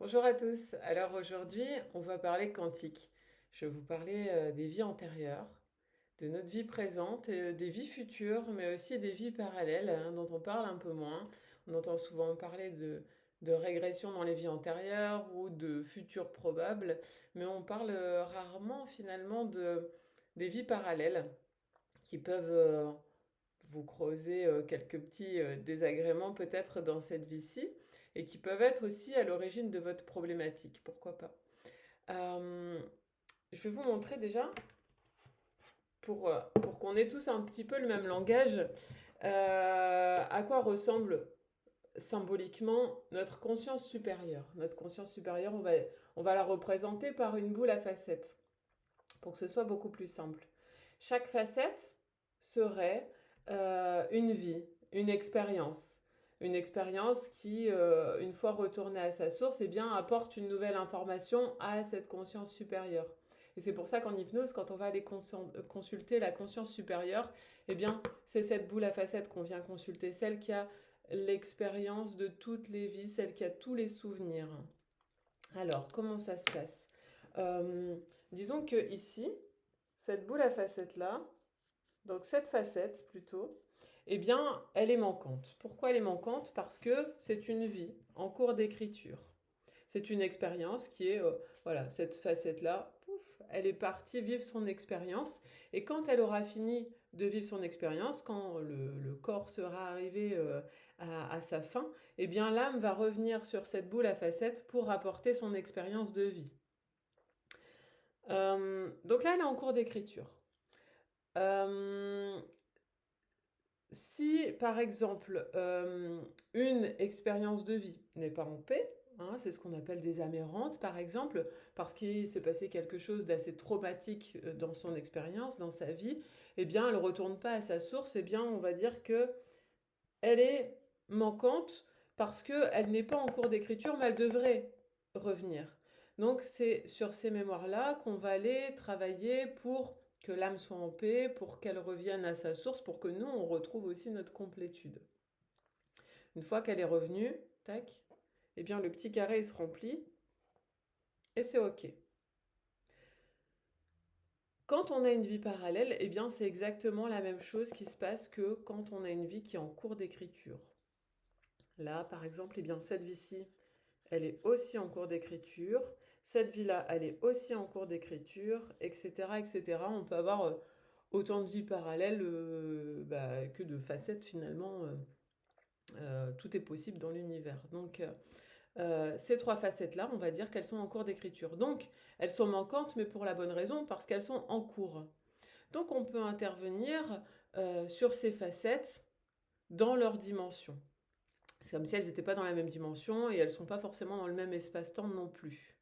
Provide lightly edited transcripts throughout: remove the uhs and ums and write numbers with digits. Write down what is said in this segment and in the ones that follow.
Bonjour à tous. Alors aujourd'hui, on va parler quantique. Je vais vous parler des vies antérieures, de notre vie présente, des vies futures, mais aussi des vies parallèles dont on parle un peu moins. On entend souvent parler de régression dans les vies antérieures ou de futurs probables, mais on parle rarement finalement des vies parallèles qui peuvent vous creuser quelques petits désagréments peut-être dans cette vie-ci et qui peuvent être aussi à l'origine de votre problématique, pourquoi pas. Euh, je vais vous montrer déjà, pour qu'on ait tous un petit peu le même langage, à quoi ressemble symboliquement notre conscience supérieure. Notre conscience supérieure, on va la représenter par une boule à facettes, pour que ce soit beaucoup plus simple. Chaque facette serait une vie, une expérience. Une expérience qui, une fois retournée à sa source, eh bien, apporte une nouvelle information à cette conscience supérieure. Et c'est pour ça qu'en hypnose, quand on va aller consulter la conscience supérieure, eh bien, c'est cette boule à facettes qu'on vient consulter, celle qui a l'expérience de toutes les vies, celle qui a tous les souvenirs. Alors, comment ça se passe? Euh, Disons que ici, cette boule à facettes là, donc cette facette plutôt, eh bien, elle est manquante. Pourquoi elle est manquante? Parce que c'est une vie en cours d'écriture. C'est une expérience qui est, voilà, cette facette-là, pouf, elle est partie vivre son expérience. Et quand elle aura fini de vivre son expérience, quand le corps sera arrivé à sa fin, eh bien l'âme va revenir sur cette boule à facettes pour rapporter son expérience de vie. Donc là, elle est en cours d'écriture. Euh, Si, par exemple, une expérience de vie n'est pas en paix, hein, c'est ce qu'on appelle des amérantes, par exemple, parce qu'il s'est passé quelque chose d'assez traumatique dans son expérience, dans sa vie, eh bien, elle ne retourne pas à sa source, eh bien, on va dire que elle est manquante parce qu'elle n'est pas en cours d'écriture, mais elle devrait revenir. Donc c'est sur ces mémoires-là qu'on va aller travailler pour que l'âme soit en paix, pour qu'elle revienne à sa source, pour que nous, on retrouve aussi notre complétude. Une fois qu'elle est revenue, tac, eh bien le petit carré il se remplit et c'est OK. Quand on a une vie parallèle, eh bien c'est exactement la même chose qui se passe que quand on a une vie qui est en cours d'écriture. Là, par exemple, eh bien cette vie-ci, elle est aussi en cours d'écriture. Cette vie-là, elle est aussi en cours d'écriture, etc., etc. On peut avoir autant de vies parallèles que de facettes finalement. Tout est possible dans l'univers. Donc, ces trois facettes-là, on va dire qu'elles sont en cours d'écriture. Donc, elles sont manquantes, mais pour la bonne raison, parce qu'elles sont en cours. Donc, on peut intervenir sur ces facettes dans leur dimension. C'est comme si elles n'étaient pas dans la même dimension et elles ne sont pas forcément dans le même espace-temps non plus.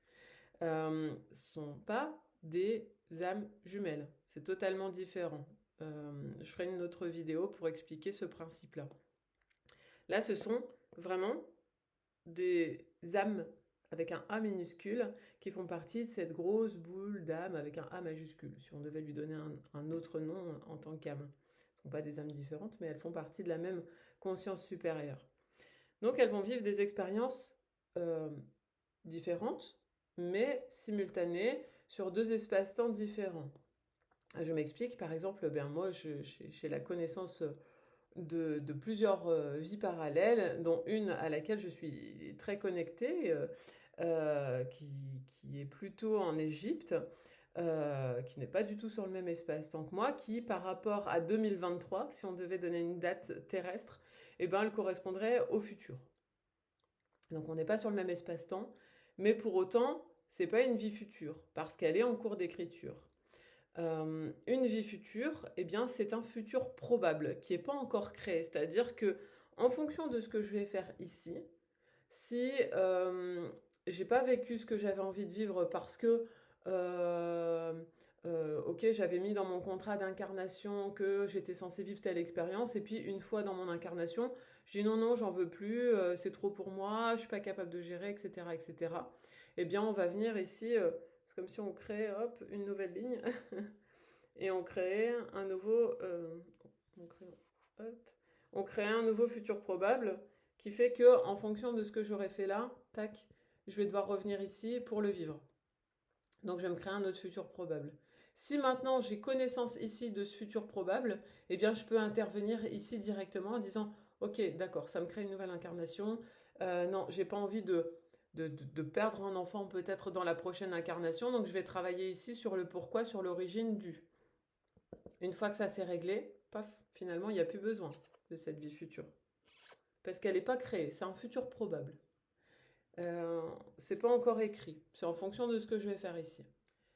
Ce ne sont pas des âmes jumelles. C'est totalement différent. Je ferai une autre vidéo pour expliquer ce principe-là. Là, ce sont vraiment des âmes avec un A minuscule qui font partie de cette grosse boule d'âme avec un A majuscule, si on devait lui donner un autre nom en tant qu'âme. Ce ne sont pas des âmes différentes, mais elles font partie de la même conscience supérieure. Donc elles vont vivre des expériences euh, différentes, mais simultanées, sur deux espaces-temps différents. Je m'explique, par exemple, ben moi j'ai la connaissance de plusieurs vies parallèles, dont une à laquelle je suis très connectée, qui est plutôt en Égypte, qui n'est pas du tout sur le même espace-temps que moi, qui par rapport à 2023, si on devait donner une date terrestre, eh ben, elle correspondrait au futur. Donc on n'est pas sur le même espace-temps, mais pour autant, c'est pas une vie future, parce qu'elle est en cours d'écriture. Une vie future, eh bien, c'est un futur probable qui n'est pas encore créé. C'est-à-dire que, en fonction de ce que je vais faire ici, si j'ai pas vécu ce que j'avais envie de vivre parce que, euh, ok, j'avais mis dans mon contrat d'incarnation que j'étais censée vivre telle expérience, et puis une fois dans mon incarnation, je dis non, non, j'en veux plus, c'est trop pour moi, je suis pas capable de gérer, etc., etc. Eh bien, on va venir ici, c'est comme si on crée, hop, une nouvelle ligne, et on crée un nouveau, on crée, hop, on crée un nouveau futur probable qui fait que, en fonction de ce que j'aurais fait là, tac, je vais devoir revenir ici pour le vivre. Donc je vais me créer un autre futur probable. Si maintenant j'ai connaissance ici de ce futur probable, eh bien je peux intervenir ici directement en disant ok, d'accord, ça me crée une nouvelle incarnation. Non, j'ai pas envie de perdre un enfant peut-être dans la prochaine incarnation, donc je vais travailler ici sur le pourquoi, sur l'origine du. Une fois que ça s'est réglé, paf, finalement il n'y a plus besoin de cette vie future. Parce qu'elle n'est pas créée, c'est un futur probable. C'est pas encore écrit, c'est en fonction de ce que je vais faire ici.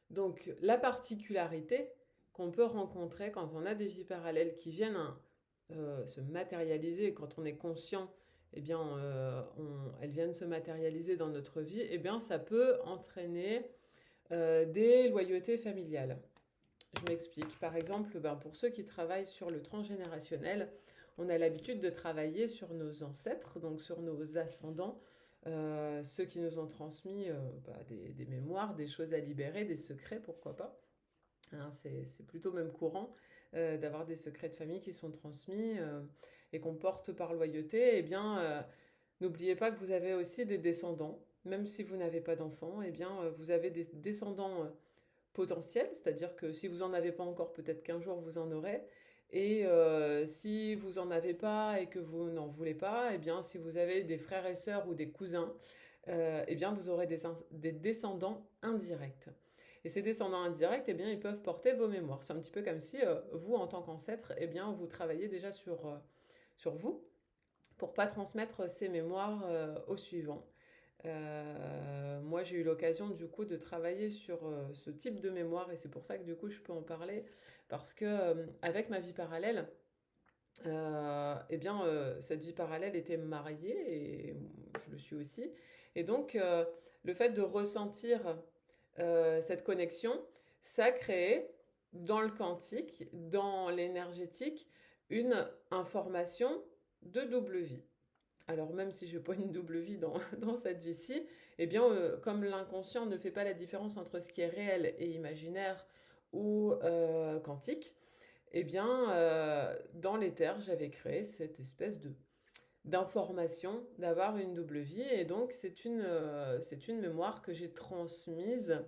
Donc la particularité qu'on peut rencontrer quand on a des vies parallèles qui viennent se matérialiser, quand on est conscient, eh bien, elles viennent se matérialiser dans notre vie, eh bien, ça peut entraîner des loyautés familiales. Je m'explique. Par exemple, pour ceux qui travaillent sur le transgénérationnel, on a l'habitude de travailler sur nos ancêtres, donc sur nos ascendants, ceux qui nous ont transmis des mémoires, des choses à libérer, des secrets, pourquoi pas. Hein, c'est plutôt même courant d'avoir des secrets de famille qui sont transmis et qu'on porte par loyauté. Eh bien, n'oubliez pas que vous avez aussi des descendants. Même si vous n'avez pas d'enfants, eh bien, vous avez des descendants potentiels, c'est-à-dire que si vous n'en avez pas encore, peut-être qu'un jour vous en aurez. Et si vous n'en avez pas et que vous n'en voulez pas, eh bien, si vous avez des frères et sœurs ou des cousins, eh bien, vous aurez des descendants indirects. Et ces descendants indirects, eh bien, ils peuvent porter vos mémoires. C'est un petit peu comme si vous, en tant qu'ancêtre, eh bien, vous travaillez déjà sur vous pour pas transmettre ces mémoires au suivant. Moi, j'ai eu l'occasion du coup de travailler sur ce type de mémoire et c'est pour ça que du coup je peux en parler parce que avec ma vie parallèle, eh bien cette vie parallèle était mariée et je le suis aussi et donc le fait de ressentir cette connexion, ça crée dans le quantique, dans l'énergétique, une information de double vie. Alors même si je n'ai pas une double vie dans cette vie-ci, eh bien, comme l'inconscient ne fait pas la différence entre ce qui est réel et imaginaire ou quantique, eh bien, dans l'éther, j'avais créé cette espèce d'information d'avoir une double vie. Et donc, c'est une mémoire que j'ai transmise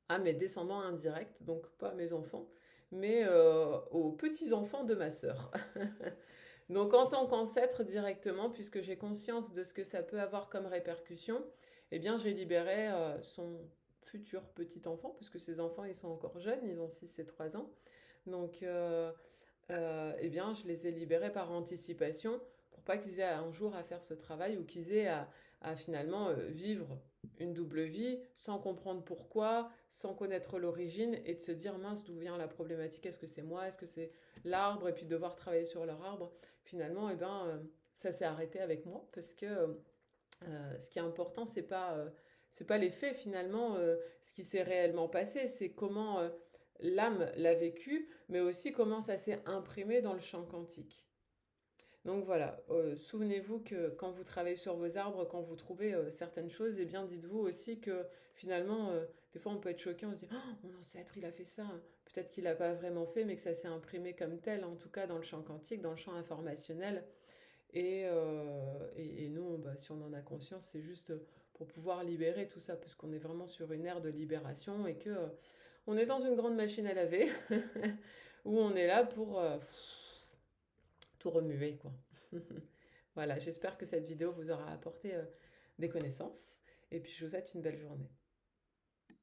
à mes descendants indirects, donc pas à mes enfants, mais aux petits-enfants de ma sœur. Donc en tant qu'ancêtre directement, puisque j'ai conscience de ce que ça peut avoir comme répercussion, eh bien j'ai libéré son futur petit enfant, puisque ses enfants ils sont encore jeunes, ils ont 6 et 3 ans. Donc eh bien je les ai libérés par anticipation pour pas qu'ils aient un jour à faire ce travail ou qu'ils aient à finalement vivre une double vie sans comprendre pourquoi, sans connaître l'origine et de se dire mince d'où vient la problématique, est-ce que c'est moi, est-ce que c'est l'arbre et puis devoir travailler sur leur arbre. Finalement, eh ben, ça s'est arrêté avec moi parce que ce qui est important, c'est pas les faits finalement, ce qui s'est réellement passé, c'est comment l'âme l'a vécu, mais aussi comment ça s'est imprimé dans le champ quantique. Donc voilà, souvenez-vous que quand vous travaillez sur vos arbres, quand vous trouvez certaines choses, eh bien dites-vous aussi que finalement, des fois on peut être choqué, on se dit oh, mon ancêtre il a fait ça, peut-être qu'il l'a pas vraiment fait, mais que ça s'est imprimé comme tel, en tout cas dans le champ quantique, dans le champ informationnel. Et nous, si on en a conscience, c'est juste pour pouvoir libérer tout ça, parce qu'on est vraiment sur une ère de libération et que on est dans une grande machine à laver où on est là pour tout remuer, quoi. Voilà, j'espère que cette vidéo vous aura apporté des connaissances et puis je vous souhaite une belle journée.